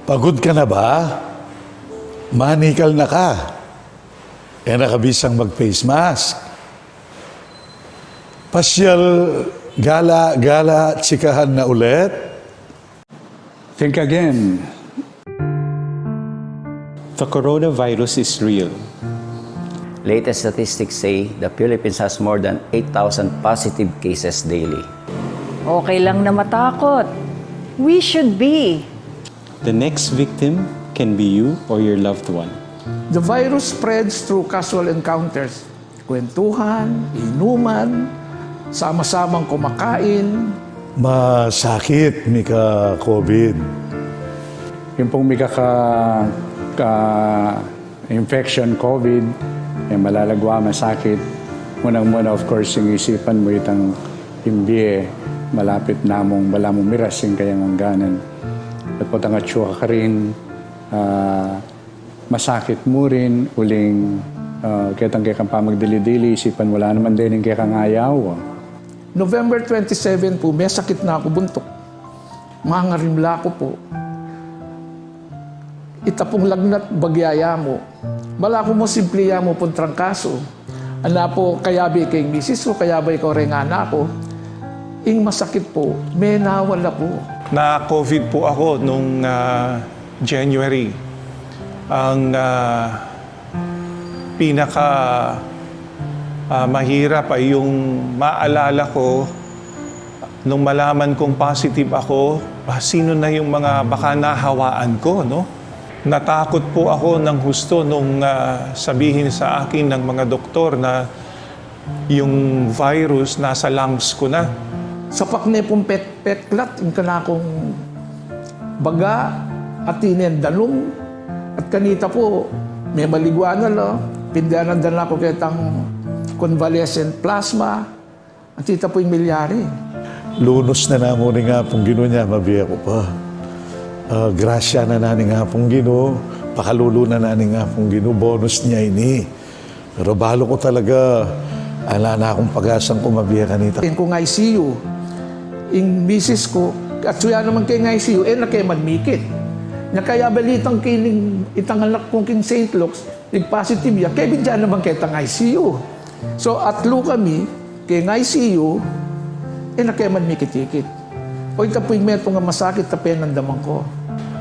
Pagod ka na ba? Manikal na ka. Nakabisang mag-face mask. Pasyal, gala, tsikahan na ulit. Think again. The coronavirus is real. Latest statistics say the Philippines has more than 8,000 positive cases daily. Okay lang na matakot. We should be. The next victim can be you or your loved one. The virus spreads through casual encounters. Kwentuhan, inuman, sama-samang kumakain. Masakit, Mika, COVID. Yung pong may infection, COVID, malalagwa, masakit. Unang-muna, of course, yung isipan mo itang imbiye, malapit namong balamong miras yung kayang hangganan. At po tangatsyo ka rin, masakit mo rin, uling kitang kaya kang pamagdili-dili, isipan wala naman din yung kaya kang ayaw. November 27 po, may sakit na ako buntok. Mangarimla ko po. Itapong lagnat bagyaya mo. Bala ko mo simpliya mo pong trangkaso. Ana po, kayabi kay misis ko, kayabi ko rin anak ko. Ing masakit po, may nawala po. Na-COVID po ako nung January. Ang pinaka mahirap ay yung maalala ko nung malaman kong positive ako, sino na yung mga baka nahawaan ko, no? Natakot po ako ng husto nung sabihin sa akin ng mga doktor na yung virus nasa lungs ko na. Sapak na pong pet-klat, yung kanakong baga, at tinen dalong, at kanita po, may maligwanan, no? Pindanan dala ko kitang convalescent plasma, at tita po yung milyari. Lunos na namuni nga pong Ginoo niya, mabiya ko pa. Grasya na nani nga pong Ginoo, pakalulo na nani nga pong Ginoo, bonus niya ini. Pero balo ko talaga, ala na akong pag-asang kumabiya kanita. Kung ICU, yung misis ko, at suya naman kay ICU, na kay madmikit. Na kaya balitang kiling itang anak kong king St. Luke's, positive ya, kaya bidyan naman kay itang ICU. So atlo kami, kay ICU, na kaya madmikit-ikit. O ito po yung meto nga masakit, tapay ng damang ko.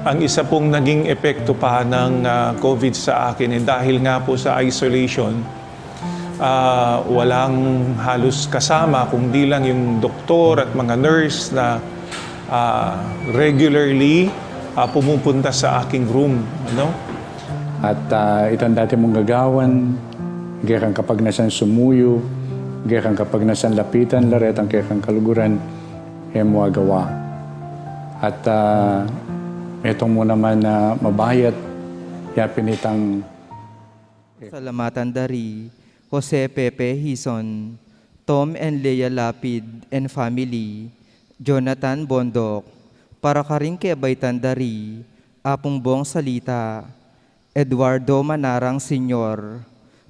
Ang isa pong naging epekto pa ng COVID sa akin dahil nga po sa isolation, walang halos kasama kundi lang yung doktor at mga nurse na regularly pumupunta sa aking room. Ano? At itong dati mong gagawan, kaya kang kapag nasan sumuyo, kaya kang kapag nasan lapitan, laretang kaya kang kaluguran, mo agawa. At itong mo naman na mabayat, yapin itang Salamatan Dari, Jose Pepe Hison, Tom and Leah Lapid and family, Jonathan Bondok, para karing kay Baytan Dari, Apong Bong Salita, Eduardo Manarang Sr.,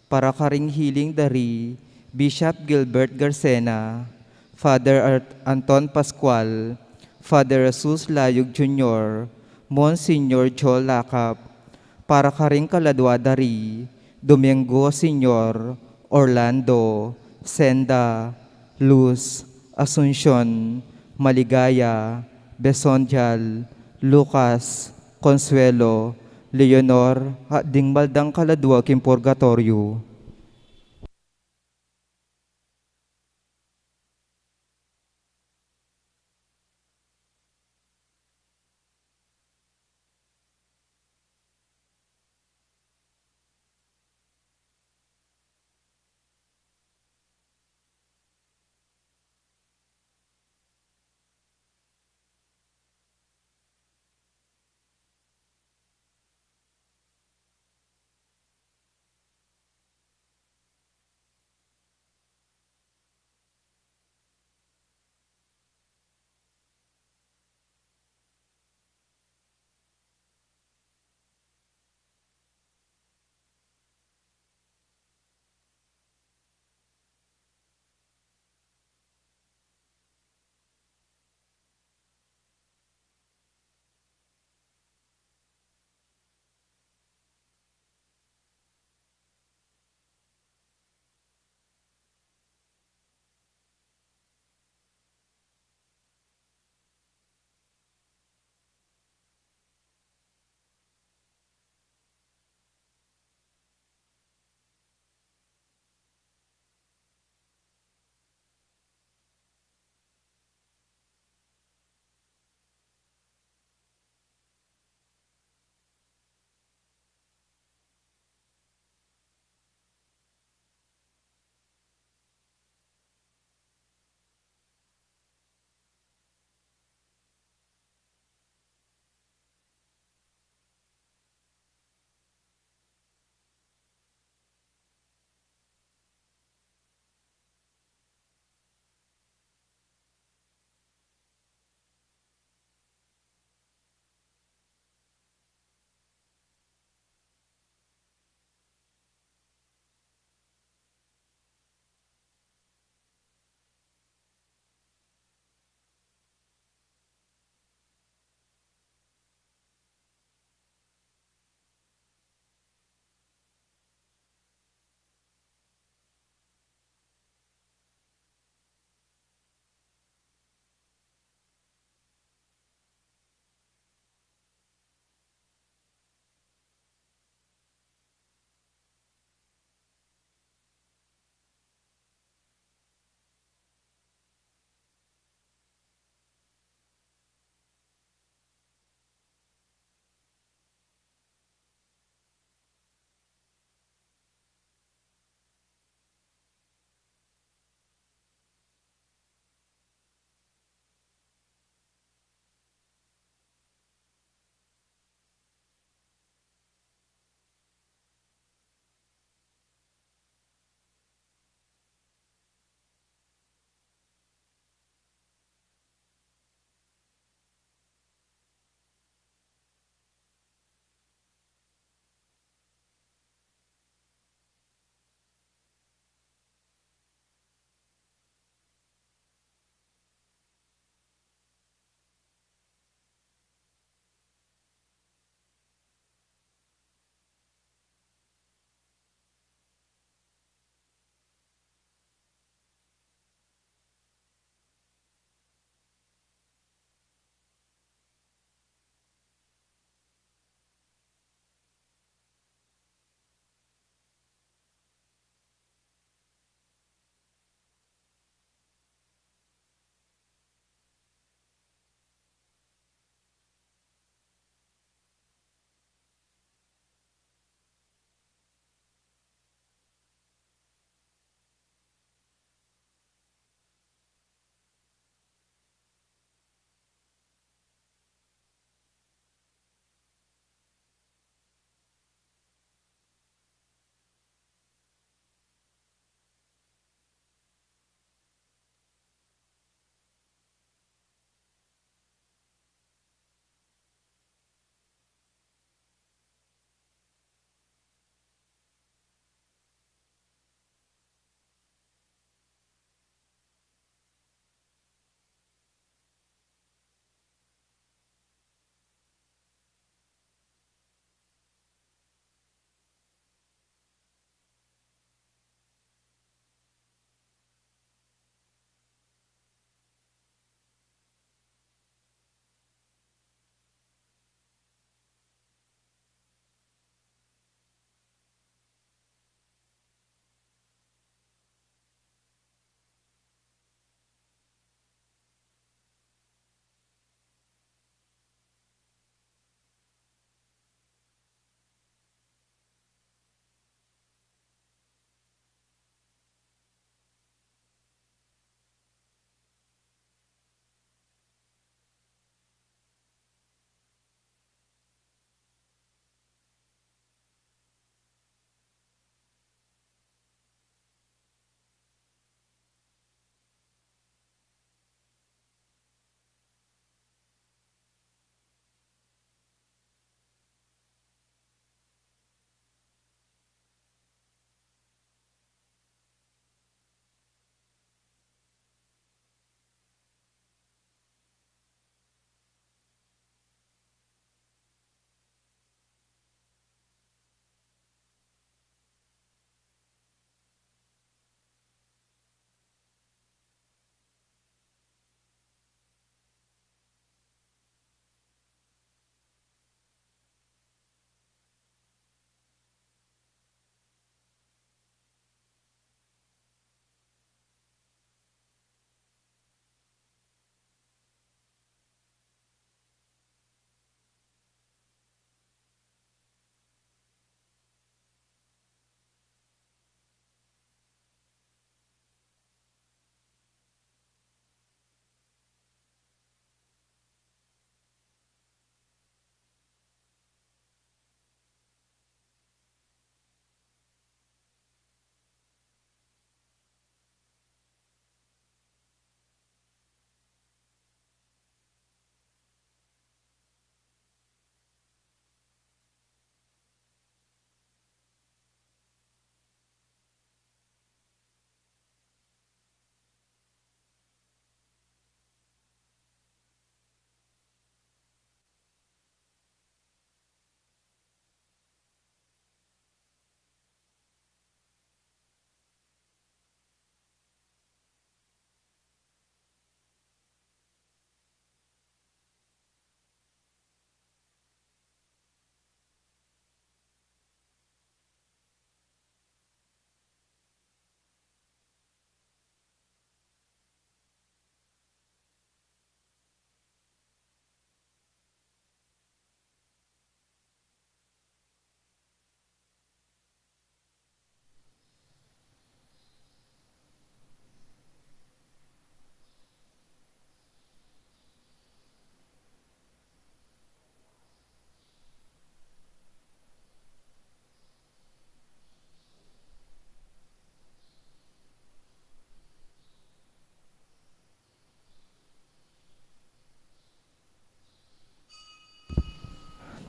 para karing Hiling Dari, Bishop Gilbert Garcena, Father Anton Pascual, Father Jesus Layog Jr., Monsignor Joel Lakap, para karing Kaladwa Dari, Domingo Sr., Orlando, Senda, Luz, Asuncion, Maligaya, Besondial, Lucas, Consuelo, Leonor, at Dingmaldang Kaladwa Kim Purgatorio.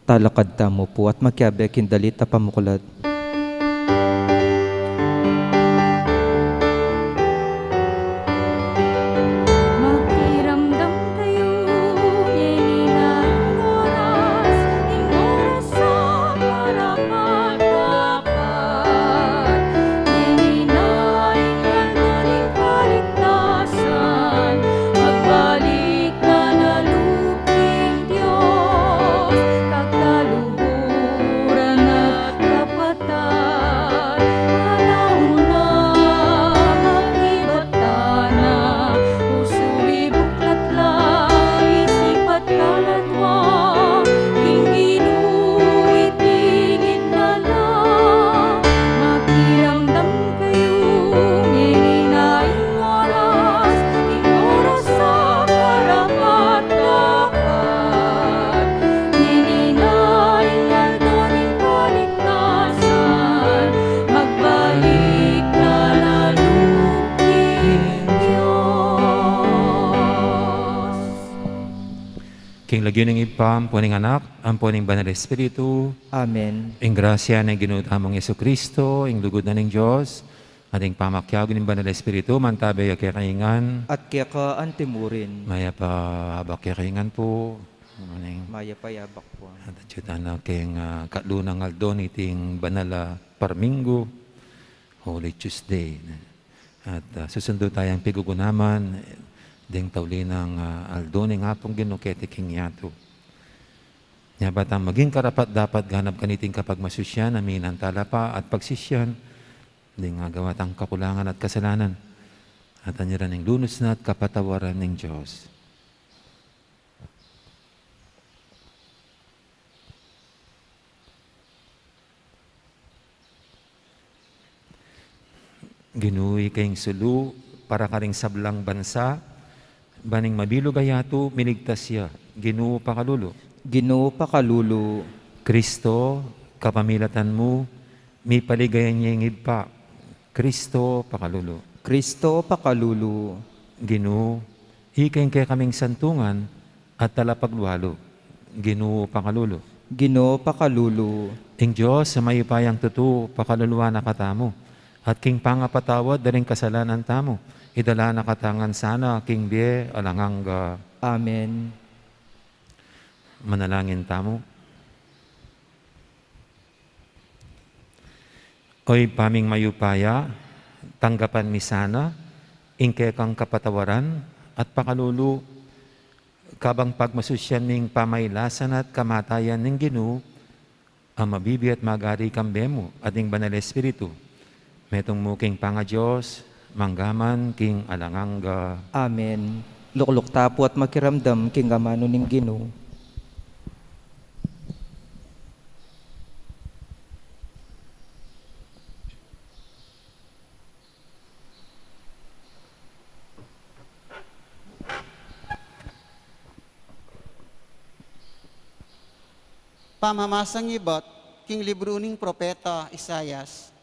talakad tamo po at magkabek dalit a pamukulat. Makiramdam kayo, yeni na oras, oras sa karapat-dapat. Yeni na inaldaling kaligtasan, magbalik ka na luping Diyos, kakaluhuran at kapatan. Alauna makibata na, puso'y buklat lang, isip at kalatwa, Ginoo itingin na lang. Makiramdam kayo, yeni na oras sa karapat-dapat. Yeni na inaldaling kaligtasan, magbalik ka na luping Diyos. King lagyo ng ipam, puning anak, ang puning banal Espiritu, Amen. ing grasya ng ginutamong Yesu Kristo, ing lugod na ng Diyos, ating pamakyaw ng banal Espiritu, mantabay kaya kaingan, At kaya ka antimurin, maya pa habak kaya kaingan po, aning maya payabak po. at atyutan na king kalunang aldon iting banal Parmingo, Holy Tuesday. At susundo tayong pigugunaman, ding taulinang aldon ng apong ginukete king yato. Nya batang maging karapat dapat ganap kaniting kapag masusyan, amin ang talapa at pagsisyan, ding agawat ang kakulangan at kasalanan, at anyaran ng lunos na at kapatawaran ng Diyos. Ginuwi kayong sulu, para karing sablang bansa, baning mabilog ayato, minigtas siya, Ginoo pakalulo. Ginoo pakalulu, Kristo, kapamilatan mo, may paligayan niya yung iba. Kristo pakalulo. Kristo pakalulu, Ginoo, hikayin kaya kaming santungan at talapagluhalo. Ginoo pakalulo. Ginoo pakalulu, Ing Diyos sa mayupayang tutu, pakaluluwa na katamo. At king pangapatawad daring kasalanan tamo. Idala na katangan sana, king bie, alanganga, Amen. manalangin tamo. Oy paming mayupaya, tanggapan mi sana, ingke kang kapatawaran, at pakalulu, kabang pagmasusyan ning pamaylasan at kamatayan ning Ginoo, ang mabibi at magari kambemo, ating banal Espiritu. Metong muking panga Diyos, manggaman king alanganga. Amen. Lukluk tapo at makiramdam king gamano ning Ginoo. Pamamasang ibat, king libro ning propeta Isayas.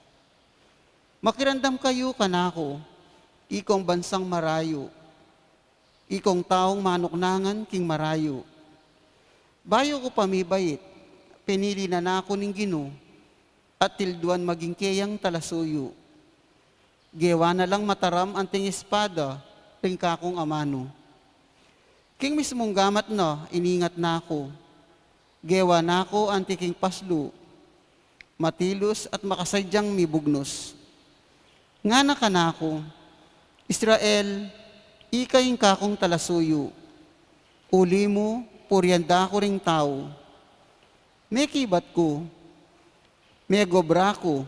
Makirandam kayo kanako, ikong bansang marayo, ikong taong manuknangan king marayo. Bayo ko pamibait, pinili na nako ning Ginoo, at tilduan maging kayang talasuyo. Gewa na lang mataram anting espada, ring kakong amano. King mismong gamat na, iningat nako, gewa nako antiking paslu, matilos at makasadyang mibugnos. Nga na kanako, Israel, ikaying kakong talasuyo, uli mo, puryanda ko ring tao. May kibat ko, may gobra ko,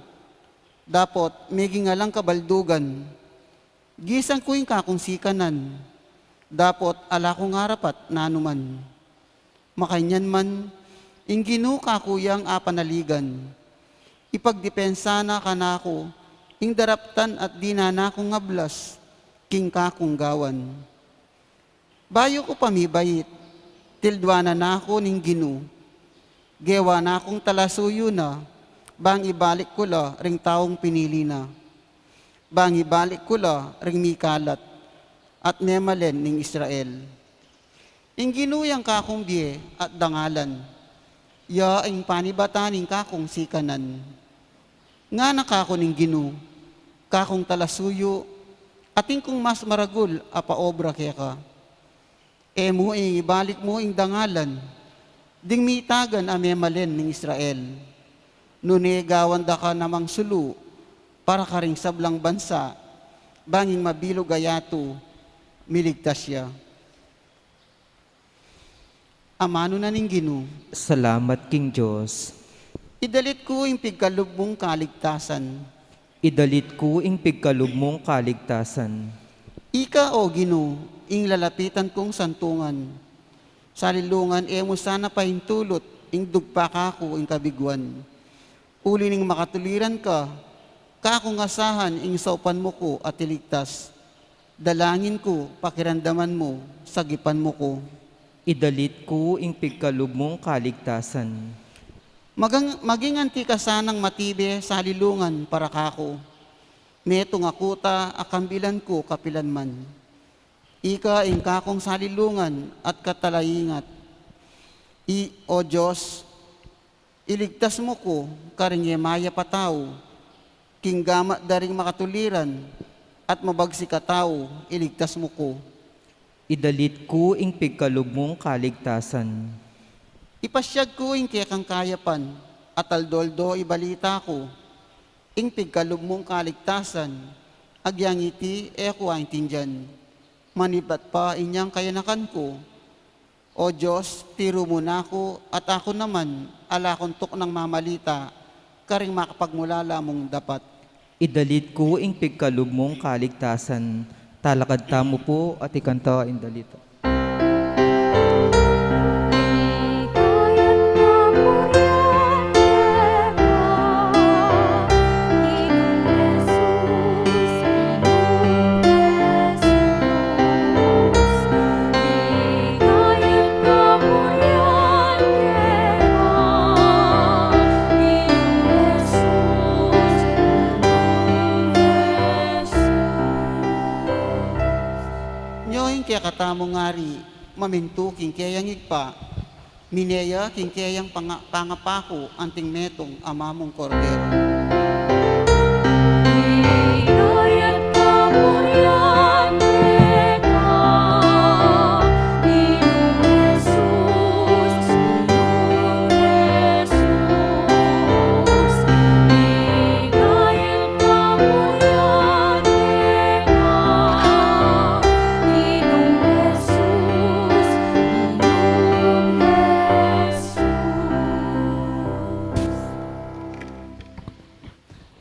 dapot may gingalang kabaldugan. Gisang ko yung kakong sikanan, dapot ala kong harapat nanuman. Makanyan man, ing Ginoo kakuyang apanaligan. Ipagdepensa na kanako, ing daraptan at di na nakong ngablas, king kakong gawan. Bayo ko pamibait, tildwana na ako ning Ginoo. Gewa na akong talasuyo na, bang ibalik ko la ring taong pinili na. Bang ibalik ko la ring mikalat, at memalen ning Israel. Ing Ginoo yang kakong biye at dangalan, Ya ang panibataning kakong sikanan. Nga nakako ning Gino, kakong talasuyo, ating kung mas maragul apa obra kaya ka. Mo ibalik mo ing dangalan, ding mitagan amemalen ng Israel. Nune gawanda ka namang sulu, para karing sablang bansa, banging mabilog ayato, miligtas siya. Amano na ning Gino, Salamat king Diyos. idalit ko yung pigkalubong kaligtasan. Idalit ko ing pigkalob mong kaligtasan. Ika o Gino, ing lalapitan kong santungan. Sa lilungan, mo sana pahintulot, ing dugpa kako ing kabiguan. Uli ning makatuliran ka, kakong asahan ing saupan mo ko at iligtas. Dalangin ko, pakiramdaman mo, sagipan mo ko. Idalit ko ing pigkalob mong kaligtasan. Maging anti ka sanang matibe sa lilungan para kako. Meto nga kuta akambilan ko kapilanman. Ika ing kakong salilungan at katalayingat. O Diyos, iligtas mo ko karing yemaya pataw, king gama daring makatuliran, at mabagsi katao, iligtas mo ko. Idalit ko ing pigkalob mong kaligtasan. Ipasyag ko ing kekang kayapan, at aldoldo ibalita ko, ing pigkalob mong kaligtasan, agyang iti ko ang tinjan. Manibat pa inyang kayanakan ko. O Diyos, tiro mo na ako, at ako naman, alakontok ng mamalita, karing makapagmulala mong dapat. Idalit ko ing pigkalob mong kaligtasan. Talakad tamo po at ikanta indalita. Kaya katamo ngari, mamintu king kayang igpa, mineya king kayang pangapako anting metong amamong kordero.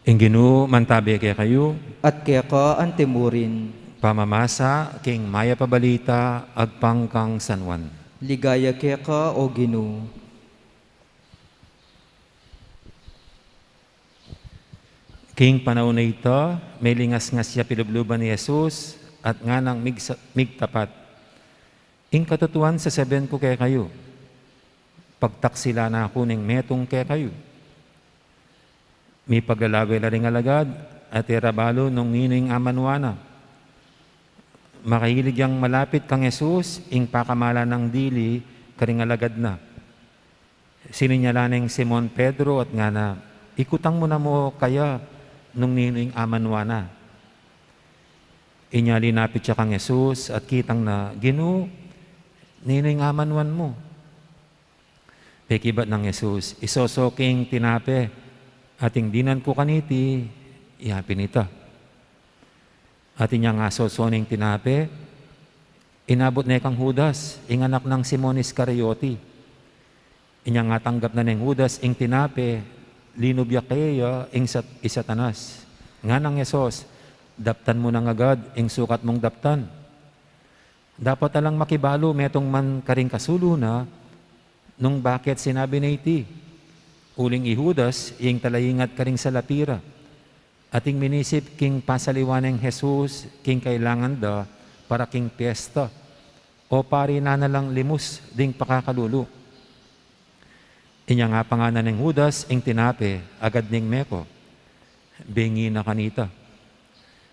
Ing Gino, mantabi kaya kayo, At kaya ka ang timurin. pamamasa, king maya pabalita, agpangkang sanwan. Ligaya kaya ka o Gino. King panahon na ito, may lingas nga siya pilubluban ni Jesus at nga nang migtapat. Ing katutuan sa sabihin ko kaya kayo, pagtaksila na ako ng metong kaya kayo. May paglalagay na rin alagad at irabalo nung nining amanwana. Makahilig yang malapit kang Jesus, ing pakamala ng dili, karing alagad na. Sininyala ng Simon Pedro at nga na, ikutang mo na mo kaya nung nining amanwana. Inya linapit siya kang Jesus at kitang na, Gino, nining amanwan mo. Pekibat ng Jesus, isosoking tinape, ating dinan ko kaniti, ihapin ita. Atin niya nga sosoning tinape, inabot na kang Judas, ing anak ng Simon Iscariote. Inya nga tanggap na ng Judas, ing tinape, linubya kaya, ing isatanas. Nga ng Yesos, daptan mo nang agad, ing sukat mong daptan. Dapat alang makibalo, metong man karing kasulo na, nung bakit sinabi na iti, uling ihudas, ing talayingat ka ring sa lapira. Ating minisip king pasaliwaneng Jesus, king kailangan da, para king piyesta. O pari na nalang limus, ding pakakalulu. Inya nga panganan ng Judas, ing tinape, agad ning meko. Bingi na kanita.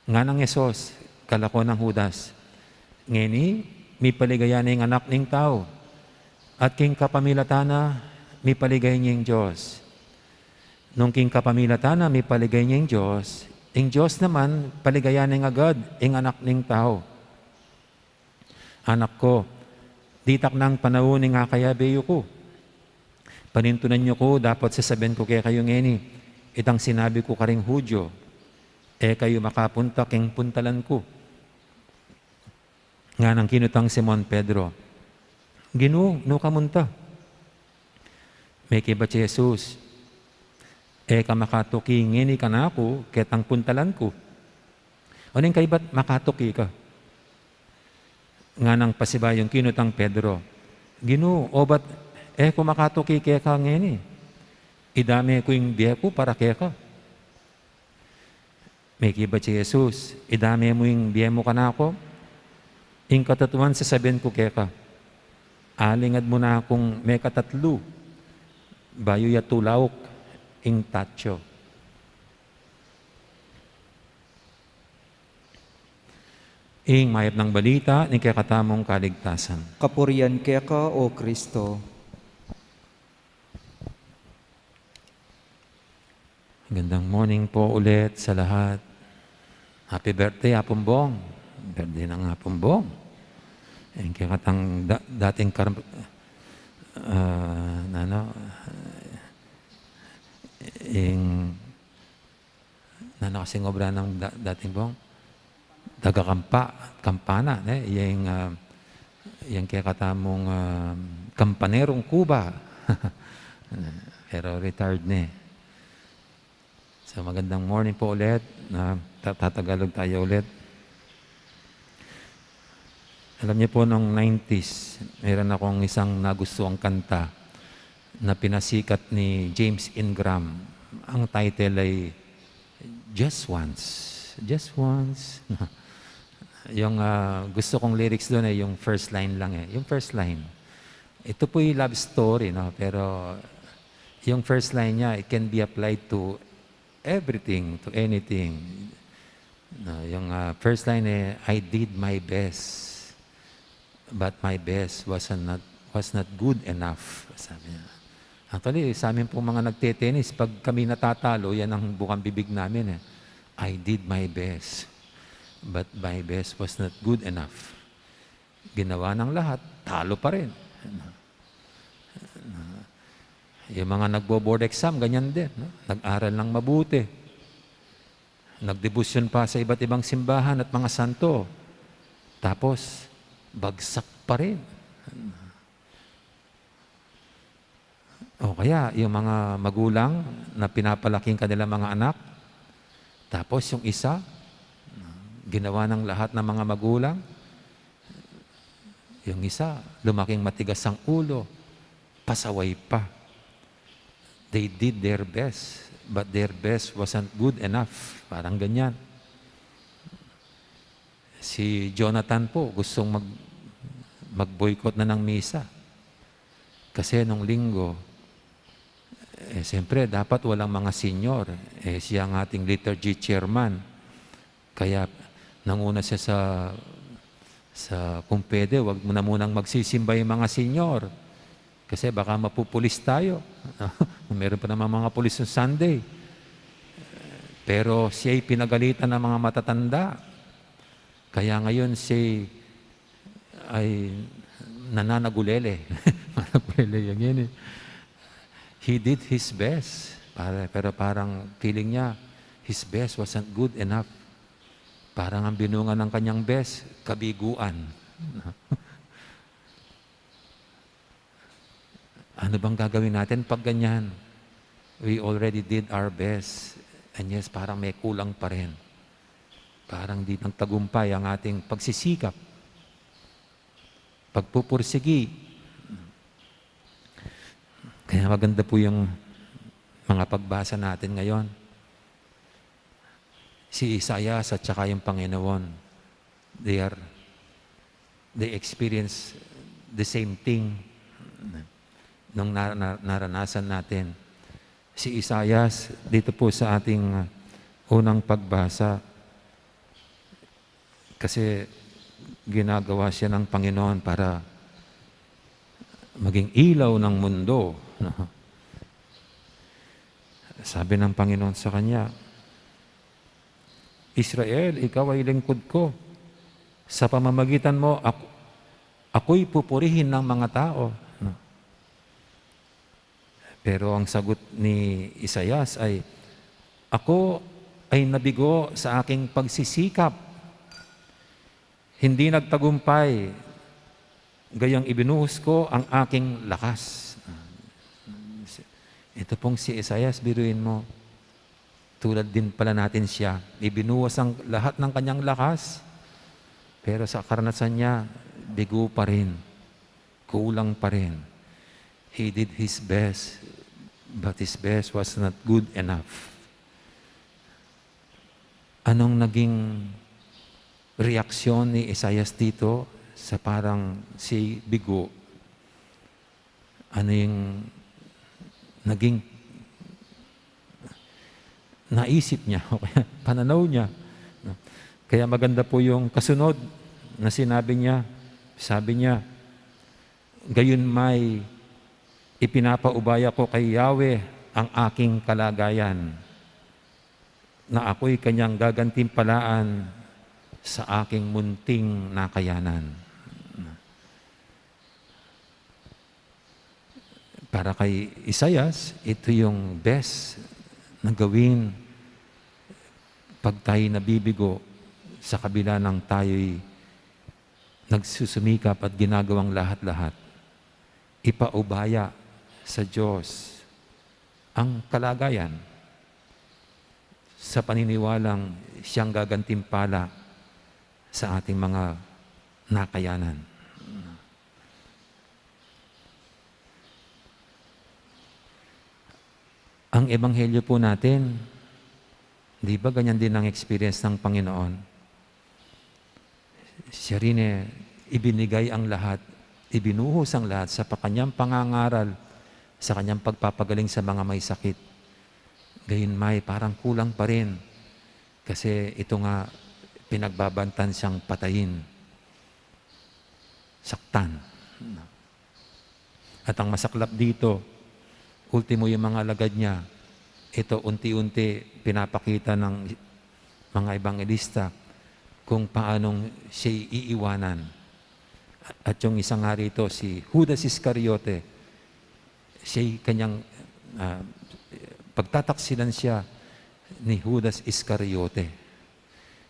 Nga ng Jesus, kalako ng Judas. Ngeni, may paligaya ng anak ning tao. At king kapamilatana, may paligay niya yung Diyos. Nung king kapamilatana, may paligay niya yung Diyos. Yung Diyos naman, paligayan ng agad, yung anak ng tao. Anak ko, ditak ng panahon nga kaya beyo ko. Panintunan niyo ko, dapat sasabihin ko kaya kayo ngeni, itang sinabi ko karing Hudyo, kayo makapunta keng puntalan ko. Nga nang kinutang Simon Pedro, Ginoo, no kamunta. May kiba si Jesus, ka makatuki ngeni ka na ako, ketang puntalan ko. O ning kaibat makatuki ka? Nga nang pasiba yung kinutang Pedro, Ginoo, obat, kung makatuki kaya ka ngeni, idami ko yung biya ko para kaya ka. May kiba si Jesus, idami mo yung biya mo ka na ako, ing katatuan sasabihin ko kaya ka, alingad mo na akong may katatlo, bayo yatulawok, ing tatyo. Ing mayap ng balita, ni kaya katamong kaligtasan. Kapurian kaya ka, O Kristo. Gandang morning po ulit sa lahat. Happy birthday, Apumbong. Birthday ng Apumbong. Ing kaya katang dating kasing obra ng dating bong kampana yung kaya katamong kampanerong Cuba pero retired na so magandang morning po ulit tatagalog tayo ulit. Alam niyo po nung 90s meron akong isang nagustuhang kanta na pinasikat ni James Ingram. Ang title ay Just Once. Just Once. Yung gusto kong lyrics doon ay yung first line lang eh. Yung first line. Ito po yung love story, no? Pero yung first line niya, it can be applied to everything, to anything. No, yung first line eh, I did my best, but my best was not good enough. Sabi niya. Actually, sa amin po mga nagtetenis, pag kami natatalo, yan ang bukang bibig namin. I did my best, but my best was not good enough. Ginawa ng lahat, talo pa rin. Yung mga nagbo-board exam, ganyan din. No? Nag-aral ng mabuti. Nagdebusyon pa sa iba't ibang simbahan at mga santo. Tapos, bagsak pa rin. O kaya, yung mga magulang na pinapalaking kanilang mga anak, tapos yung isa, ginawa ng lahat ng mga magulang, yung isa, lumaking matigas ang ulo, pasaway pa. They did their best, but their best wasn't good enough. Parang ganyan. Si Jonathan po, gustong mag-boycott na ng misa. Kasi nung linggo, siyempre, dapat walang mga senior. Siya ang ating liturgy chairman. Kaya, nanguna siya sa kung pwede, wag mo na munang magsisimba yung mga senior. Kasi baka mapupulis tayo. Meron pa naman mga pulis ng Sunday. Pero siya'y pinagalitan ng mga matatanda. Kaya ngayon siya ay nananagulele. Managulele yung yun eh. He did his best, pero parang feeling niya, his best wasn't good enough. Parang ang binunga ng kanyang best, kabiguan. Ano bang gagawin natin pag ganyan? We already did our best, and yes, parang may kulang pa rin. Parang di nang tagumpay ang ating pagsisikap, pagpupursigi. Kaya maganda po yung mga pagbasa natin ngayon. Si Isaias at saka yung Panginoon, they experience the same thing nung naranasan natin. Si Isaias, dito po sa ating unang pagbasa, kasi ginagawa siya ng Panginoon para maging ilaw ng mundo. No? Sabi ng Panginoon sa kanya, Israel, ikaw ay lingkod ko. Sa pamamagitan mo, ako'y pupurihin ng mga tao. No? Pero ang sagot ni Isaias ay, ako ay nabigo sa aking pagsisikap. Hindi nagtagumpay, gayang ibinuhos ko ang aking lakas. Ito pong si Isaias, biruin mo, tulad din pala natin siya. Ibinuhos ang lahat ng kanyang lakas, pero sa karanasan niya, bigo pa rin, kulang pa rin. He did his best, but his best was not good enough. Anong naging reaksyon ni Isaias dito sa parang si bigo? Ano yung naging naisip niya o kaya pananaw niya? Kaya maganda po yung kasunod na sinabi niya. Sabi niya, gayon may ipinapaubaya ko kay Yahweh ang aking kalagayan, na ako'y kanyang gagantimpalaan sa aking munting nakayanan. Para kay Isaias, ito yung best na gawin pag tayo nabibigo sa kabila ng tayo'y nagsusumikap at ginagawang lahat-lahat. Ipaubaya sa Diyos ang kalagayan sa paniniwalang siyang gagantimpala sa ating mga nakayanan. Ang ebanghelyo po natin, di ba ganyan din ang experience ng Panginoon? Siya rin ibinigay ang lahat, ibinuhos ang lahat sa kanyang pangangaral, sa kanyang pagpapagaling sa mga may sakit. Gayon may parang kulang pa rin. Kasi ito nga, pinagbabantan siyang patayin. Saktan. At ang masaklap dito, ultimo yung mga alagad niya, ito unti-unti pinapakita ng mga ebangelista kung paanong siya'y iiwanan. At yung isang nga rito, si Judas Iscariote, siya'y kanyang pagtataksilan siya ni Judas Iscariote.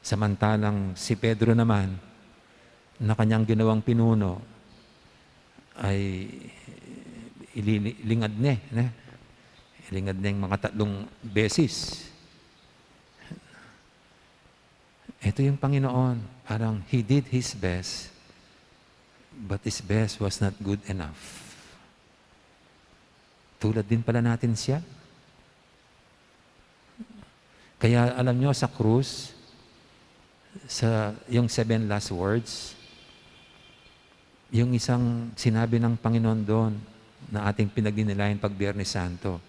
Samantalang si Pedro naman, na kanyang ginawang pinuno, ay ilingad niya. Ilingad niya yung mga 3 beses. Ito yung Panginoon. Parang He did His best, but His best was not good enough. Tulad din pala natin siya. Kaya alam nyo, sa krus, sa yung 7 last words, yung isang sinabi ng Panginoon doon na ating pinagdinilayan pag Biyernes Santo,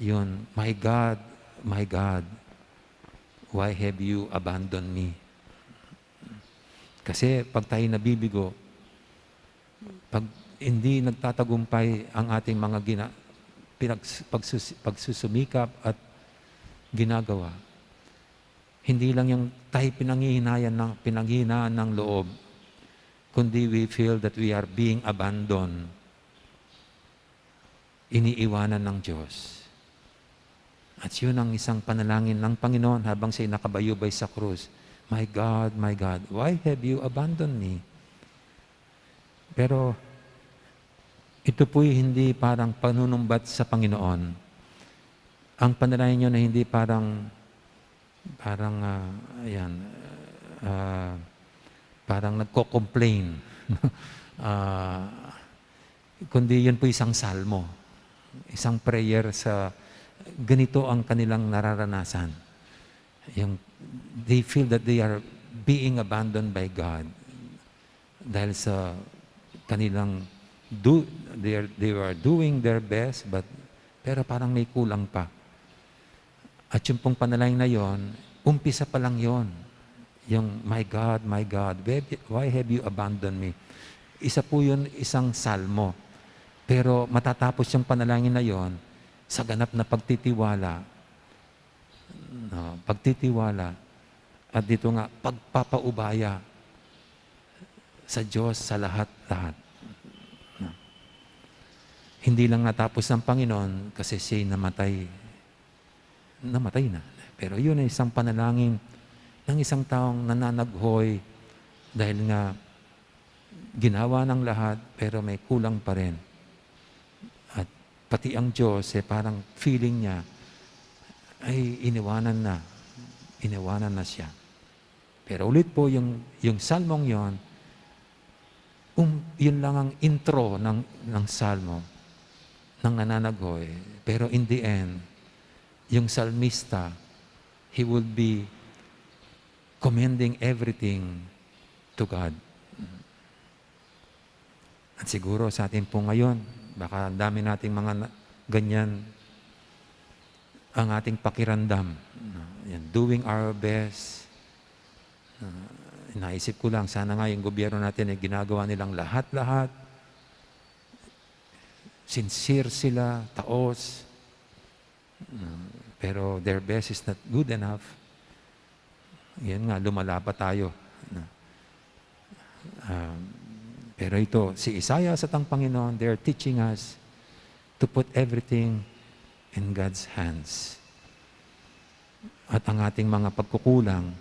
yun, my God, why have you abandoned me? Kasi pag tayo nabibigo, pag hindi nagtatagumpay ang ating mga pagsusumikap at ginagawa, hindi lang yung tayo pinanghihinaan ng loob, kundi we feel that we are being abandoned, iniiwanan ng Diyos. At yun ang isang panalangin ng Panginoon habang siya'y nakabayubay sa krus. My God, why have you abandoned me? Pero ito po'y hindi parang panunumbat sa Panginoon. Ang panalangin nyo na hindi parang nagko-complain. Kundi yun po isang salmo. Isang prayer sa ganito ang kanilang nararanasan. They feel that they are being abandoned by God. Dahil sa kanilang they were doing their best, pero parang may kulang pa. At yung pong panalangin na yon, umpisa pa lang yon. Yung, my God, why have you abandoned me? Isa po yun, isang salmo Pero matatapos yung panalangin na yon sa ganap na pagtitiwala. No, pagtitiwala. At dito nga, pagpapaubaya sa Diyos sa lahat-lahat. No. Hindi lang natapos ng Panginoon kasi siya'y namatay na. Pero yun ay isang panalangin ng isang taong nananaghoy dahil nga ginawa ng lahat pero may kulang pa rin. At pati ang Diyos, parang feeling niya ay iniwanan na siya. Pero ulit po, yung salmong yon, yun lang ang intro ng salmo, ng nananaghoy. Pero in the end, yung salmista, he will be commending everything to God. At siguro sa atin po ngayon, baka dami nating mga ganyan ang ating pakiramdam. Doing our best. Naisip ko lang, sana nga yung gobyerno natin ay ginagawa nilang lahat-lahat. Sincere sila, taos. Pero their best is not good enough. Yan nga, lumala pa tayo. Pero ito, si Isaiah at ang Panginoon, they're teaching us to put everything in God's hands. At ang ating mga pagkukulang,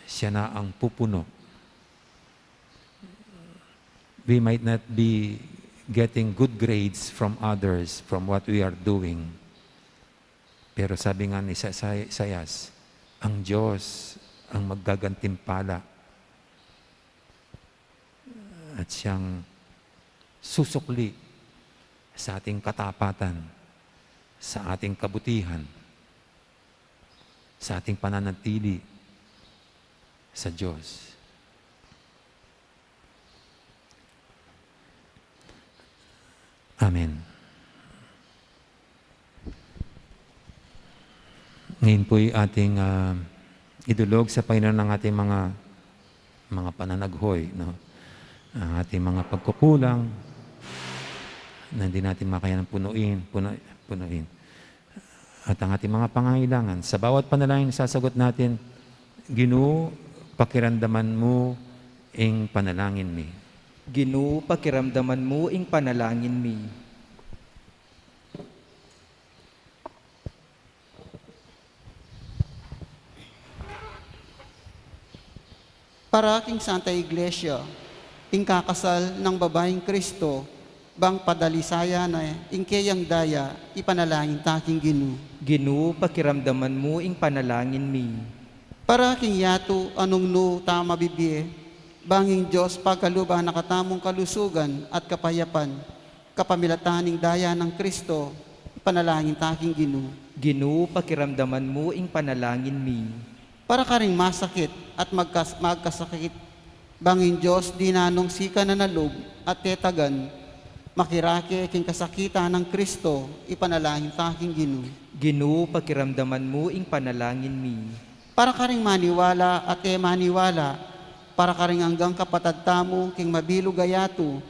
siya na ang pupuno. We might not be getting good grades from others, from what we are doing. Pero sabi nga ni Isaias, ang Diyos ang maggagantimpala at siyang susukli sa ating katapatan, sa ating kabutihan, sa ating pananatili sa Diyos. Amen. Ngayon po'y ating idulog sa Panginoon ng ating mga pananaghoy, no? Ang ating mga pagkukulang na hindi natin makayanang punuin. At ang ating mga pangangailangan. Sa bawat panalangin sasagot natin, Ginoo, pakiramdaman mo ing panalangin mi. Ginoo, pakiramdaman mo ing panalangin mi. Para aking Santa Iglesia, ing kakasal ng babaeng Kristo, bang padalisaya na ingkeyang daya, ipanalangin taking Ginoo. Ginoo, pakiramdaman mo ing panalangin mi. Para aking yato, anong no tama bibie, banging Diyos pagkaluba nakatamong kalusugan at kapayapan, kapamilataning daya ng Kristo, ipanalangin taking Ginoo. Ginoo, pakiramdaman mo ing panalangin mi. Para ka ring masakit at magkasakit, banging Diyos dinanong sika na nalog at tetagan, makirake king kasakitan ng Kristo, ipanalangin taking Ginoo. Ginoo, pakiramdaman mo ing panalangin mi. Para ka ring maniwala at maniwala, para ka ring hanggang kapatad-tamo king mabilog gayato,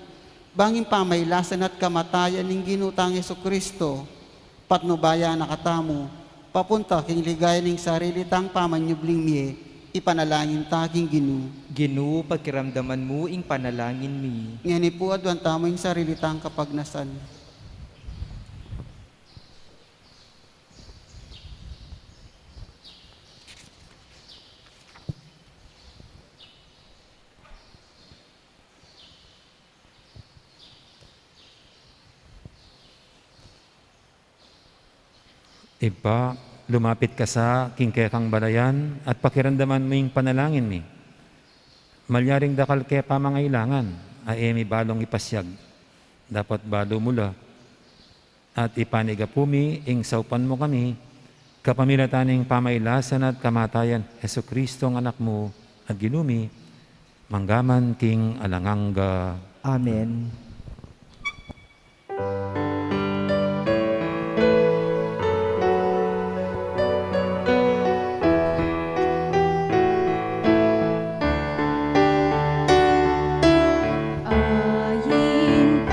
banging pamaylasan at kamatayan ng ginutang Jesucristo, patnubaya nakatamo, papunta king ligay ning sarili tang pamanyubling miye, ipanalangin taking Ginoo. Ginoo, pakiramdaman mo ing panalangin mi. Ngani po adwan tamo yung sarili tang kapagnasan. Iba, lumapit ka sa kingkekang balayan at pakiramdaman mo yung panalangin mi. Malyaring dakal kaya pamangailangan, ay emi balong ipasyag. Dapat balo mula. At ipanigapumi, ing saupan mo kami, kapamilataning pamailasan at kamatayan, Jesucristo ang anak mo, at ginumi, manggaman king alanganga. Amen. Ayin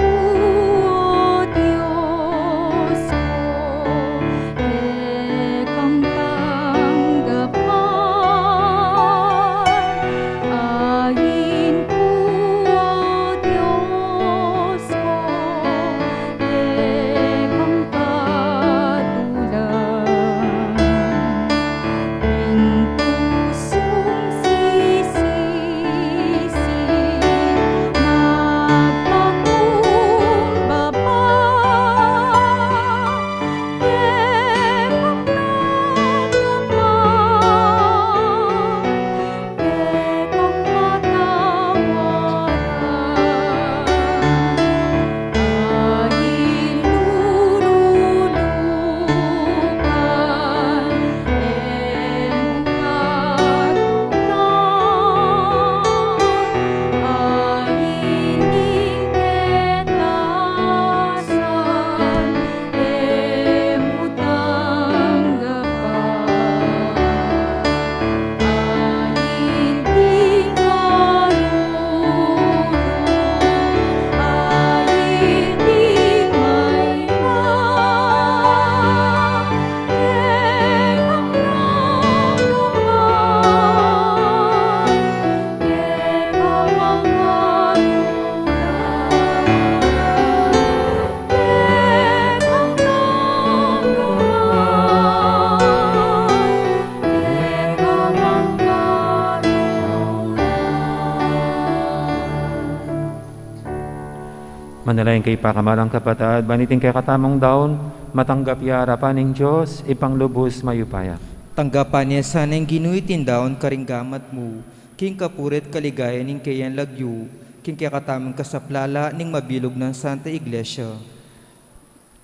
Manalayin kay pakamalang kapatad, baniting kay katamong daon, matanggap harapan ng Diyos, ipanglubos mayupaya. Tanggapan niya sana yung ginuitin daon karinggamat mo, king kapurit kaligaya ning kayan lagyo, king kaya katamang kasaplala ning mabilog ng Santa Iglesia.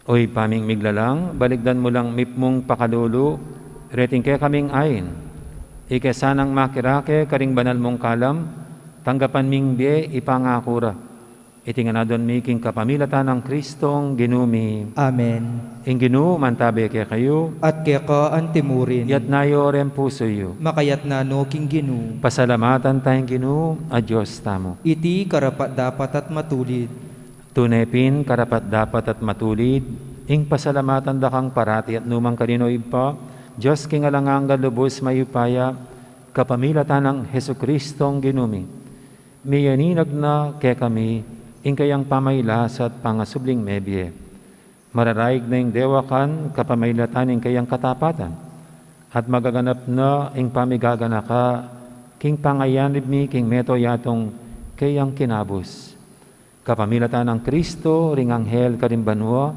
Oy paming miglalang, baligdan mo lang mipmong pakalulu, reting kaya kaming ayin. Ikesanang makirake, karing banal mong kalam, tanggapan ming biye, ipangakura. Itinganadon miking kapamilatan ng Kristong ginumi. Amen. Ing ginu, mantabi kaya kayo, At kaya ka ang timurin, yat nayo rem puso yo. makayat na no king ginu, Pasalamatan tayong ginu, a Diyos tamo. iti karapat dapat at matulid. Tunepin, karapat dapat at matulid, ing pasalamatan dakang parati at numang kanino ipa, Diyos king alanganga lubos mayupaya, kapamilatan ng Heso Kristong ginumi. Miyaninag na kaya kami, ing kayang pamaylas at pangasubling mebye. Mararaig na ing dewakan, kapamaylatan ing kayang katapatan, at magaganap na ing pamigagana ka, king pangayanib mi, king meto yatong kayang kinabos. Kapamilatan ng Kristo, ring anghel karimbanwa,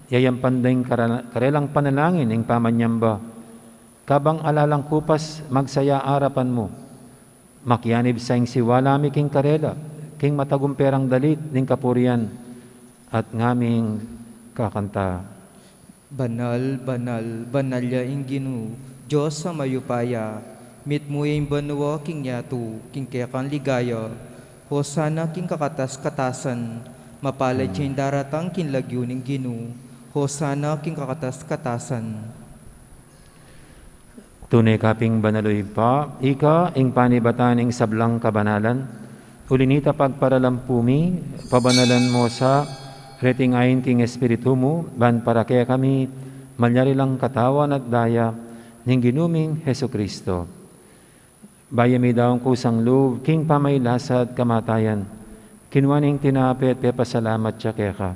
yayang pandeng karelang panalangin ing pamanyamba, kabang alalang kupas magsaya arapan mo, makyanib sa ing siwalami king karela, king matagumperang dalit ning kapurian, at ngaming kakanta. Banal, banal, banal ya ing ginu, Diyos sa mayupaya, mit mo yung banwa king yatu, king kaya kang ligaya, Hosana king kakatas-katasan, mapalay siya yung daratang kinlagyo ning ginu, Hosana king kakatas-katasan. Tunay kaping banaloy pa, ika ing panibatan ing sablang kabanalan, ulinita pagparalampumi, pabanalan mo sa reting ayin king espiritu mo, ban para kaya kami, malyari lang katawan at daya, ning ginuming Heso Kristo. Bayami daw kusang loob, king pamaylasad kamatayan, kinwaning tinapit, pasalamat siya kaya ka.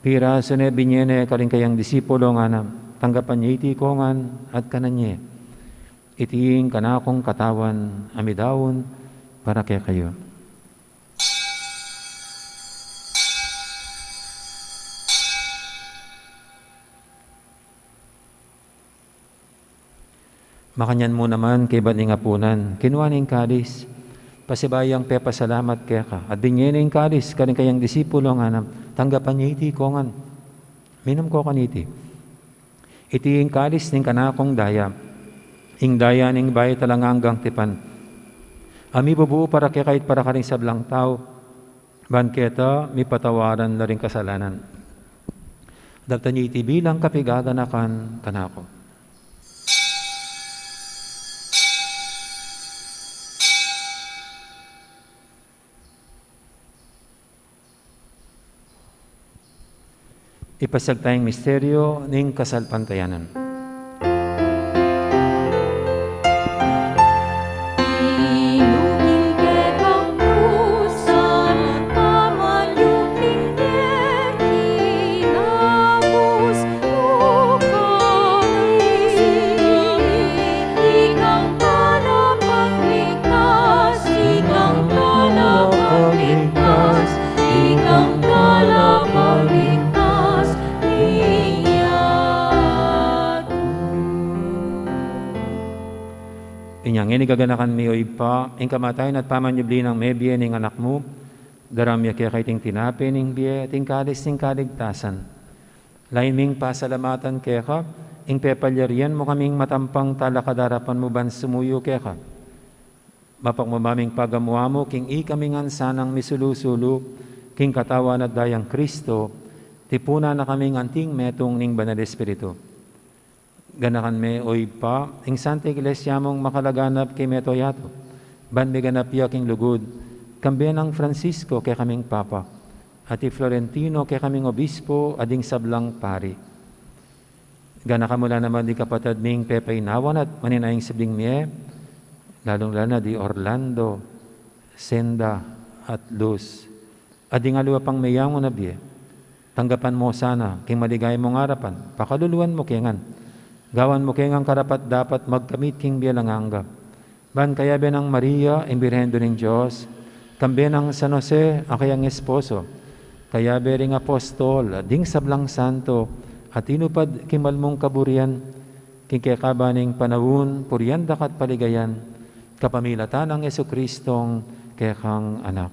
Pira sune binyene karing kayang disipulo nga na, tanggapan niya iti kongan at kananye. Itiing kanakong katawan, amidawon, para kaya kayo. Makanyan mo naman kay ba't ngapunan, kinuwaning kadis, pasibayang pasalamat kaya ka, at dinyening kadis, karing kayang disipulo nga na, tanggapan niya iti kongan, minum ko kaniti. Itiing kadis ning kanakong daya, ing daya ning bayit talang hanggang tipan. Ami bubuo para kaya kahit para karing sablang tao, banketa, mi patawaran na rin kasalanan. Dagta niya iti bilang kapigaganakan kanako. Ipasag tayong misteryo ng kasalpantayanan. Inuging kebang pusan, pamalyuking kinabos mo kami. Ikang kalapagligtas, ikang kalapagligtas, ikang kalapagligtas. Inyang inigaganakan mi o ipa, ing kamatayan at pamanyubli ng mebye ning anak mo, daramya kaya kay ting tinapi ning biye, ting kalis ning kaligtasan. Lain ming pasalamatan kaya ka, ing pepalyarian mo kaming matampang talakadarapan mo ban sumuyo kaya ka. Mapakmamaming pagamuha mo, king ikamingan sanang misulusulo, king katawan at dayang Kristo, tipuna na kaming anting metong ning banal espiritu. Ganakan me oy pa, ing Santa Iglesia mong makalaganap kay meto yato, ban me ganap yaking lugod, kambiyan ng Francisco kay kaming Papa, at Florentino kay kaming Obispo, ading sablang pari. Ganakan mula naman di kapatid ming pepainawan at maninayang sibling miye, lalong-lalo di Orlando, Senda, at Luz. Ading aluwa pang mayang na biye, tanggapan mo sana, king maligay mong harapan, pakaluluan mo kengan, gawan mo kayang karapat dapat magkamit king bilang anggap. Ban kaya benang Maria, imbirhendo ng Diyos, kambi ng San Jose, akayang esposo, Kaya bering apostol, ding sablang santo, at inupad kimalmong kaburian, kikikabaning panawun, purian dakat paligayan, kapamilatan ng Yesu Kristong kekang anak.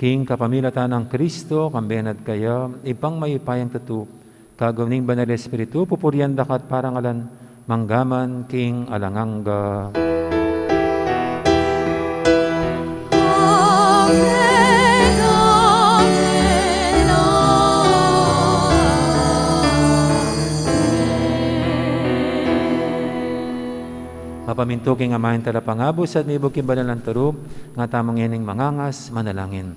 King kapamilatan ng Kristo, kambenad kaya, ipang mayipayang tatu, kagawning banal Espiritu, pupurian dakat parangalan, manggaman king alangangga. Amen, amen, Mapaminto king amahin talapangabos at nibog king banalang turub, nga tamang ining mangangas, manalangin.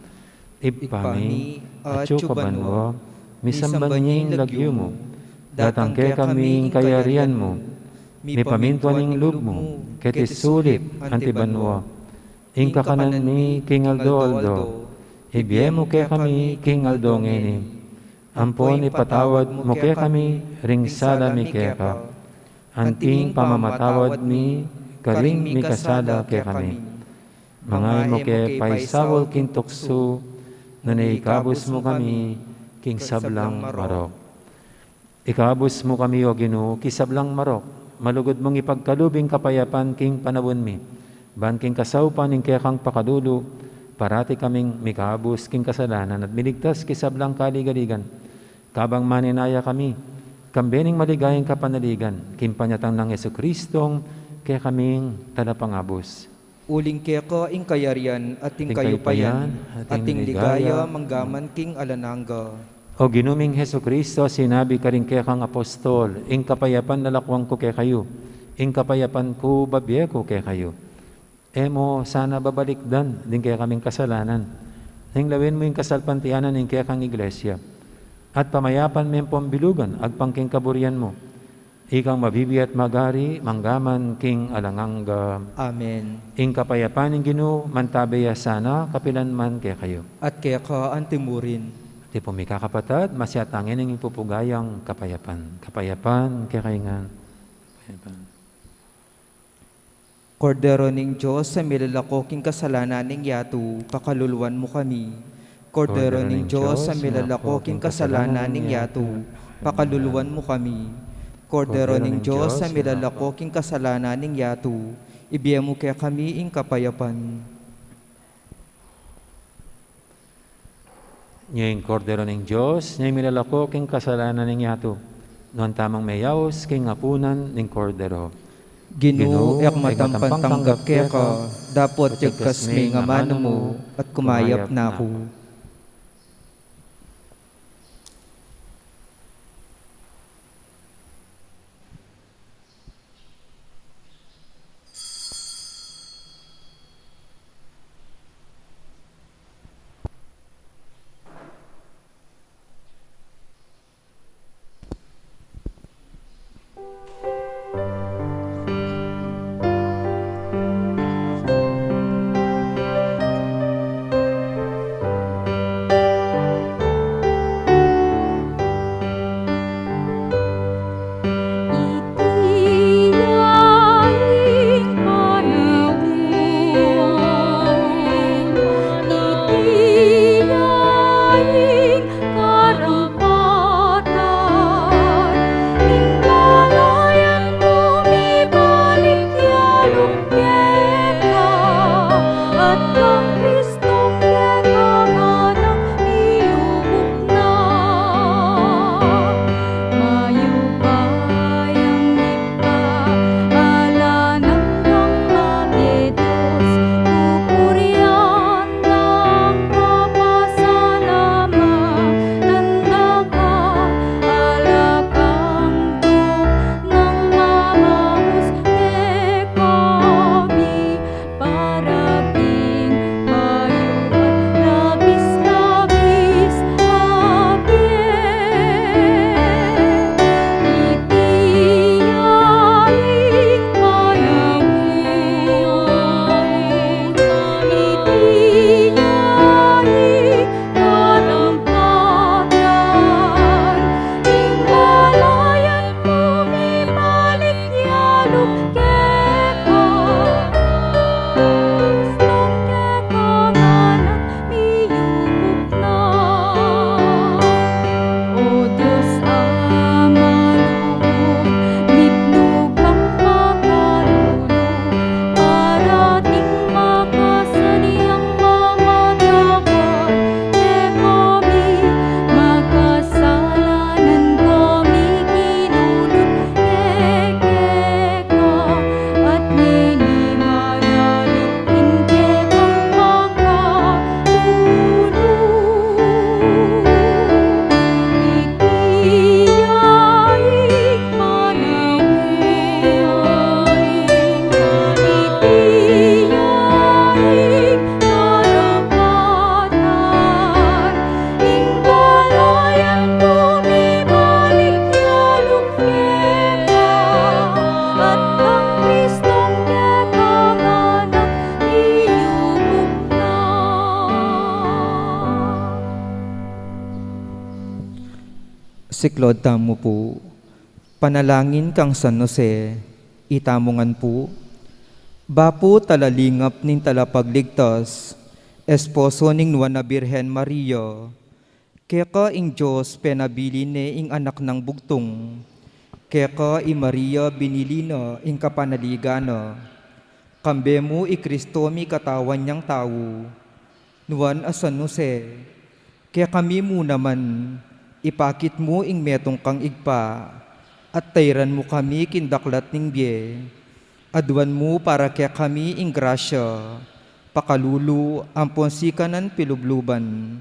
Ipami, at banwa, misambaning lagyo mo, datang ke kaming kayarian mo, mi pamintuaning loob mo, ketisulit antibanwa, ing kakanan mi king aldo, ibye mo ke kami king aldo ngeni, ampon ipatawad mo ke kami, ring sala mi ke ka, anting pamamatawad mi, karing mi kasada ke kami. Mangay mo ke paisawol king tukso, nanaikabos mo kami, king sablang marok. Ikabos mo kami, O Ginoo, kisablang marok, malugod mong ipagkalubing kapayapan king panawon mi, ban king kasawpan ing kekang pakadulo, parati kaming mikabos king kasalanan at miligtas kisablang kaligaligan. Kabang maninaya kami, kambening maligayang kapanaligan, kimpanyatang ng Yesu Kristong, kaya kaming talapangabos. Uling keko ing kayarian at ing kayupayan, at ing ligaya manggaman king alanangga. O ginuming Heso Kristo, sinabi ka rin kaya kang apostol, ing kapayapan nalakwang ko kaya kayo, ing kapayapan ko babye ko kaya kayo. Emo, sana babalikdan, din kaya kaming kasalanan. Ing lawin mo yung kasalpantianan, ing kaya kang iglesia. At pamayapan mo yung pambilugan, agpangking kaburian mo. Ikang mabibi at magari, manggaman king alangangga. Amen. Ing kapayapan ng Ginoo, mantabeya sana, kapilan man kaya kayo. At kaya ka antimurin. Di po may kakapatad, masyatangin ang ipupugayang kapayapan. Kapayapan, kaya kayo nga. Kapayapan. Kordero ning Diyos sa milalakoking kasalanan ning yatu, pakaluluwan mo kami. Kordero ning Diyos sa milalakoking kasalanan ning yatu, pakaluluwan mo kami. Kordero ning Diyos sa milalakoking kasalanan ning yatu, ibiya mo kaya kami ing kapayapan. Ngayong kordero ng Diyos, ngayong milalako king kasalanan ng yato, noon tamang mayaos king apunan ng kordero. Ginoo, ek matampan tanggap kaya ka, dapot yagkas may nga mano mo, at kumayap na ako. Siklod tamo po, panalangin kang San Jose, itamongan po, bapo talalingap nin talapagligtas, esposo ning nuwan na Birhen Maria, kaya ing Diyos penabili ne ing anak ng bugtong, kaya i Maria binilina ing kapanaligana, kambe mo i Kristo mi katawan niyang tao, nuwan a San Jose, kaya kami mo naman, ipakit mo ing metong kang igpa, at tayran mo kami kindaklat ning biye, adwan mo para kaya kami ing grasya, pakalulu ampon sikanan pilubluban,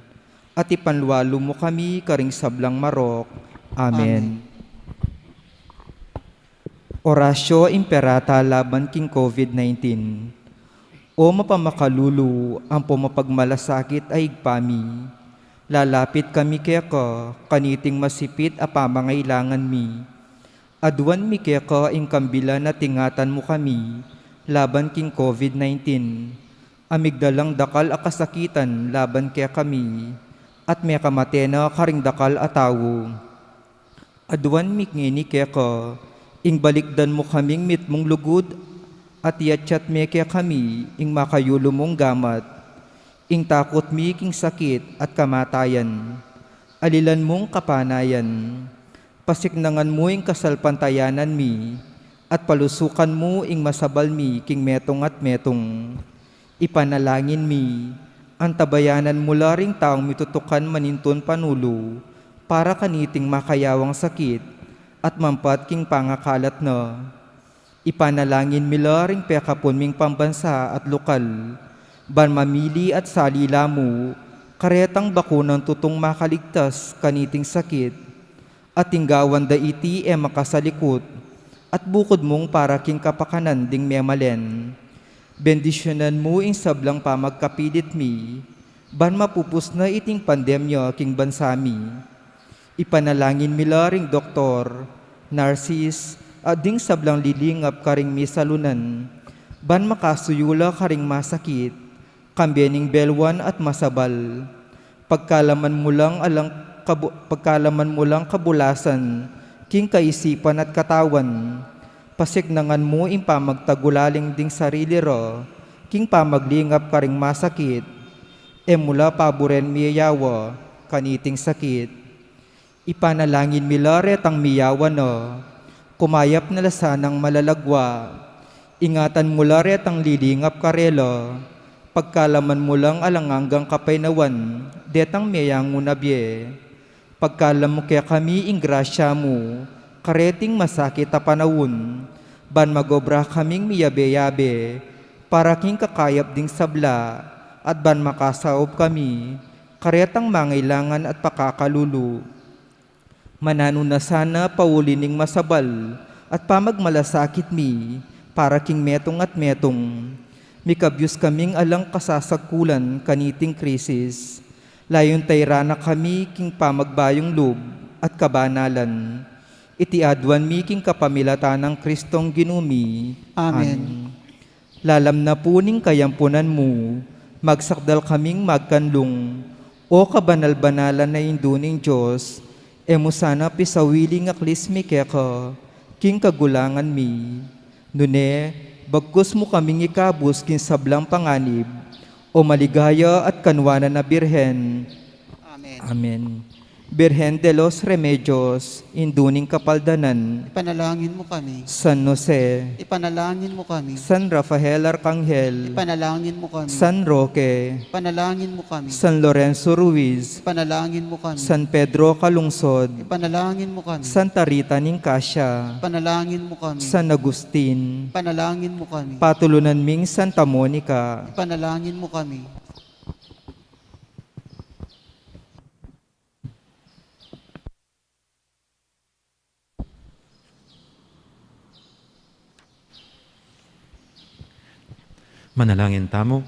at ipanluwalo mo kami karing sablang marok. Amen. Orasyo imperata laban king COVID-19. O mapamakalulu ang pumapagmalasakit ay igpami, lalapit kami kaya ka, kaniting masipit a pamangailangan mi. Adwan mi kaya ka ing kambila na tingatan mo kami, laban king COVID-19. Amigdalang dakal a kasakitan laban kaya kami, at may kamatena karing dakal a tawo. Adwan mi ngini kaya ka, ing balikdan mo kaming mitmong lugod, at yatsyat me kaya kami, ing makayulo mong gamat, ing takot mi king sakit at kamatayan, alilan mong kapanayan, pasiknangan mo ing kasalpantayanan mi, at palusukan mo ing masabal mi king metong at metong, ipanalangin mi, ang tabayanan mula ring taong mitutukan maninton panulo, para kaniting makayawang sakit, at mampat king pangakalat na, ipanalangin mila ring pekapon ming pambansa at lokal, ban mamili at salila mo, karetang bakunang tutong makaligtas kaniting sakit, at tinggawan da iti makasalikot, at bukod mong para king kapakanan ding memalen. Bendisyonan mo ing sablang pamagkapilit mi, ban mapupus na iting pandemya king bansami. Ipanalangin mila ring doktor, nurses, at ding sablang lilingap karing misalunan, ban makasuyula karing masakit, kambening belwan at masabal, pagkalaman mo lang kabulasan, king kaisipan at katawan, pasignangan mo ing pamagtagulaling ding sarili ro, king pamaglingap karing masakit, mula paboren miyawa, kaniting sakit. Ipanalangin mila retang miyawa no, kumayap na lasanang malalagwa, ingatan mula retang lilingap karelo, pagkalaman mo lang alanganggang kapainawan, detang miyang ngunabye, pagkalam mo kaya kami ing grasya mo, kareting masakit a panawon, ban magobra kaming miyabe-yabe, para king kakayap ding sabla, at ban makasaob kami, karetang mangailangan at pakakalulu. Manano na sana paulining masabal, at pamagmalasakit mi, para king metong at metong, mikabyus kaming alang kasasagkulan kaniting krisis, layon tayrana kami king pamagbayong loob at kabanalan, iti adwan mi king kapamilatan ng Kristong ginumi. Amen. Lalam na puning kayampunan mo, magsakdal kaming magkanlong, o kabanal-banalan na induning Diyos, mo sana pisawiling aklis mi keka, king kagulangan mi. Nune, bagkus mo kaming ikabus kin sablang panganib, o maligaya at kanwanan na Birhen. Amen. Amen. Birhen de los Remedios, induning kapaldanan, Ipanalangin mo kami. San Jose, Ipanalangin mo kami. San Rafael Arcangel, Ipanalangin mo kami. San Roque, Ipanalangin mo kami. San Lorenzo Ruiz, Ipanalangin mo kami. San Pedro Calungsod, Ipanalangin mo kami. Santa Rita Nicasia, Ipanalangin mo kami. San Agustin, Ipanalangin mo kami. patulunan ming Santa Monica, Ipanalangin mo kami. Manalangin tamo.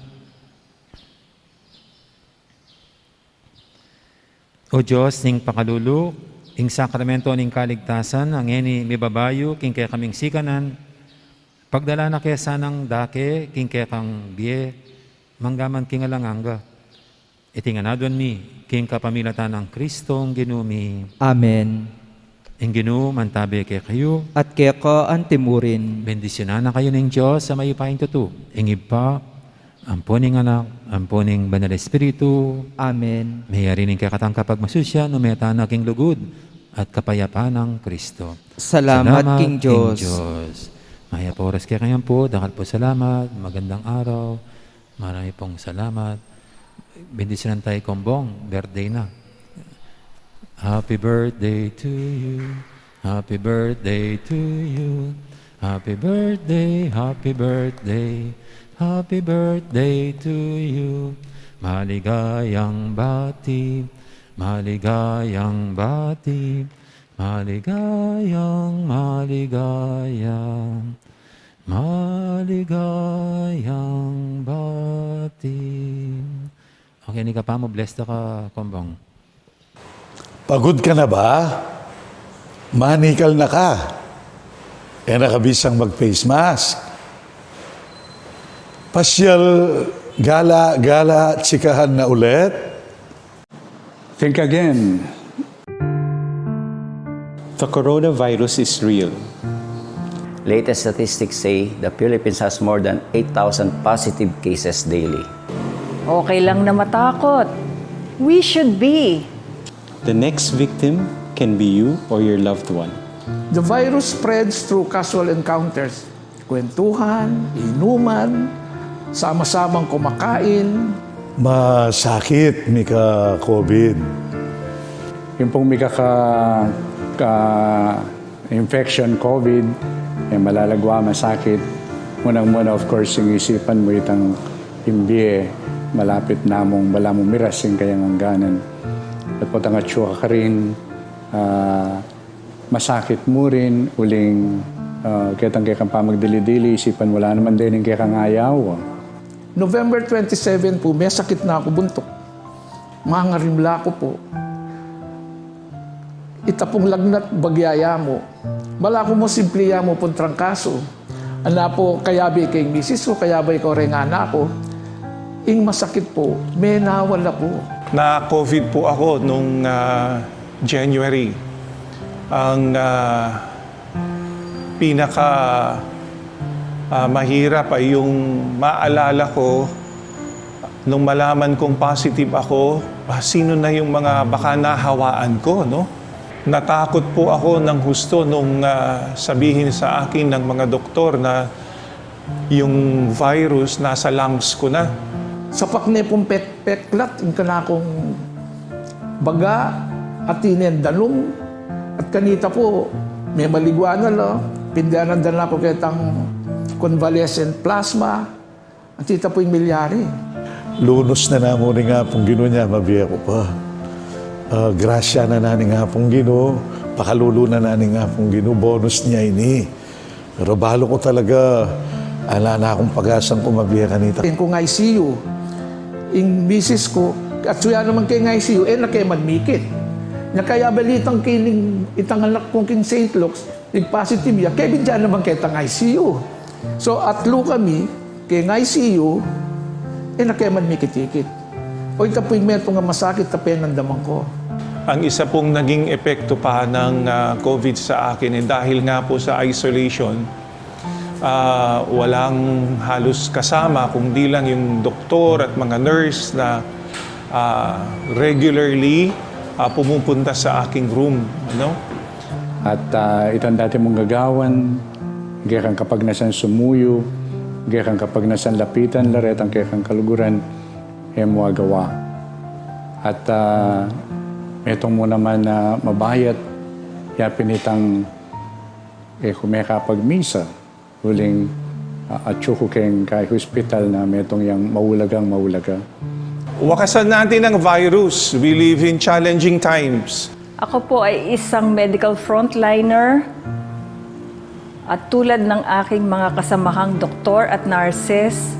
O Diyos, ning pakalulu, ing sakramento ning kaligtasan, ang eni mibabayo, king kaya kaming sikanan, pagdala na kaya sanang dake, king kaya kang biye, manggaman king alanganga. Itinganadwan mi, king kapamilatan ng Kristong ginumi. Amen. Ang ginoo mantabi kay kayo. At kaya ka antimurin. Bendisyonan na kayo ng Diyos sa mayupaing tuto. Ingib pa, amponing anak, amponing banal espiritu. Amen. Mayarining kakatang kapag masusya, numeta na king lugod at kapayapaan ng Kristo. Salamat King Diyos. Maya po oras kaya kayan po, dakal po salamat, magandang araw, marami pong salamat. Bendisyonan tayo kumbong, birthday na. Happy birthday to you, happy birthday to you, happy birthday, happy birthday, happy birthday to you. Maligayang bati, maligayang bati, maligayang, maligayang, maligayang bati. Okay, ni ka pa mo, blessed ka, kumbong. Pagod ka na ba? Manikal na ka. Nakabisang mag-face mask. Pasyal, gala, tsikahan na ulit. Think again. The coronavirus is real. Latest statistics say the Philippines has more than 8,000 positive cases daily. Okay lang na matakot. We should be. The next victim can be you or your loved one. The virus spreads through casual encounters. Kwentuhan, inuman, sama-samang kumakain. Masakit, Mika, COVID. Yung pong may infection, COVID, malalagwa, masakit. Munang-muna, of course, yung isipan mo itang imbiye, malapit namong balamong miras yung kayang hangganan. At po tanga tsura ka rin, masakit mo rin, uling kitang kaya pa magdili-dili, isipan wala naman din yung kaya kang ayaw. November 27 po, may sakit na ako buntok. Mangarimla ko po. Itapong lagnat bagyaya mo. Bala ko mo simpliya mo pong trangkaso. Ana po, kaya ba kay misis ko, kaya ba ikaw rin anak ko. Ing masakit po, may nawala po. Na-COVID po ako nung January. Ang pinaka mahirap ay yung maalala ko nung malaman kong positive ako, sino na yung mga baka nahawaan ko, no? Natakot po ako ng husto nung sabihin sa akin ng mga doktor na yung virus nasa lungs ko na. Sapak na pong peklat, yung kanakong baga at danum. At kanita po, may maligwana lo. Pindanan dan ako kitang convalescent plasma. At tita po yung milyari. Lunos na namo ni nga pong Ginoo niya, mabiya ko pa. Grasya na nani nga pong Ginoo, pakalulo na nani nga pong Ginoo, bonus niya ini. Pero balo ko talaga, ala na akong pag-asang kumabiya kanita. Kung ICU, yung misis ko, at suya naman kay ICU, nakay magmikit. Nya kaya balitang kining itang anak kong king St. Luke's, nag-positive ya, kaya bidyan naman kay itang ICU. So atlo kami, kay ICU, nakay magmikit-ikit. O ito po yung meron nga masakit, tapay ng damang ko. Ang isa pong naging epekto pa ng COVID sa akin, dahil nga po sa isolation, walang halos kasama, kundi lang yung doktor at mga nurse na regularly pumupunta sa aking room. Ano? At itong dati mong gagawan, kaya kapag nasan sumuyo, kaya kapag nasan lapitan, laret, ang kaya kaluguran, mo agawa. At itong mo naman na mabayat, yapin itang kumekapag misa, huling atsuko keng kay hospital na metong yang maulagang maulaga. Wakasan natin ang virus. We live in challenging times. Ako po ay isang medical frontliner at tulad ng aking mga kasamahang doktor at nurses,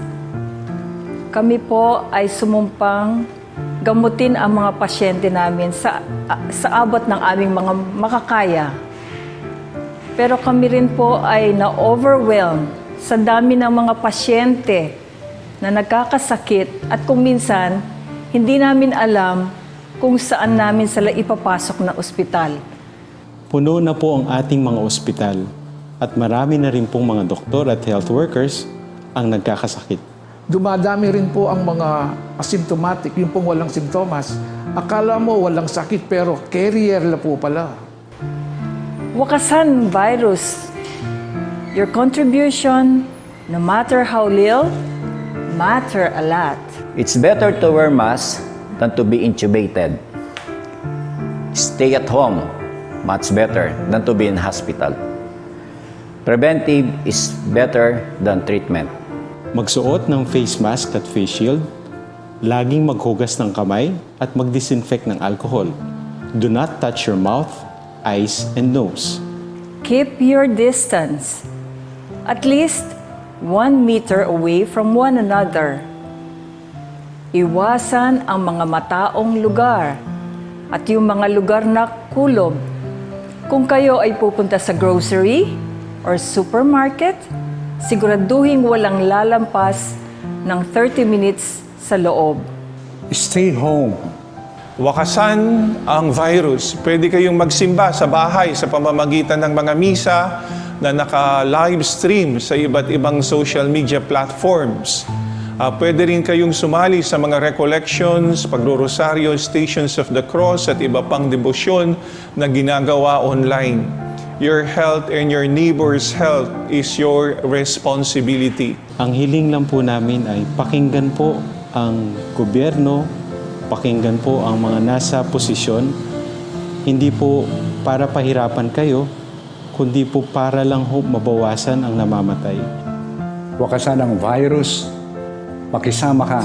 kami po ay sumumpang gamutin ang mga pasyente namin sa abot ng aming mga makakaya. Pero kami rin po ay na-overwhelm sa dami ng mga pasyente na nagkakasakit at kung minsan, Hindi namin alam kung saan namin sila ipapasok na ospital. Puno na po ang ating mga ospital at marami na rin pong mga doktor at health workers ang nagkakasakit. Dumadami rin po ang mga asymptomatic, yung pong walang simptomas. Akala mo walang sakit pero carrier na po pala. Wakasan virus. Your contribution, no matter how little, matter a lot. It's better to wear mask than to be intubated. Stay at home, much better than to be in hospital. Preventive is better than treatment. Magsuot ng face mask at face shield, laging maghugas ng kamay at mag-disinfect ng alcohol. Do not touch your mouth, eyes, and nose. Keep your distance. At least 1 meter away from one another. Iwasan ang mga mataong lugar at yung mga lugar na kulob. Kung kayo ay pupunta sa grocery or supermarket, siguraduhin walang lalampas ng 30 minutes sa loob. Stay home. Wakasan ang virus. Pwede kayong magsimba sa bahay sa pamamagitan ng mga misa na naka-live stream sa iba't ibang social media platforms. Pwede rin kayong sumali sa mga recollections, pagrorosaryo, Stations of the Cross at iba pang debosyon na ginagawa online. Your health and your neighbor's health is your responsibility. Ang hiling lang po namin ay pakinggan po ang gobyerno, pakinggan po ang mga nasa posisyon, hindi po para pahirapan kayo, kundi po para lang mabawasan ang namamatay. Wakasan ang virus, makisama ka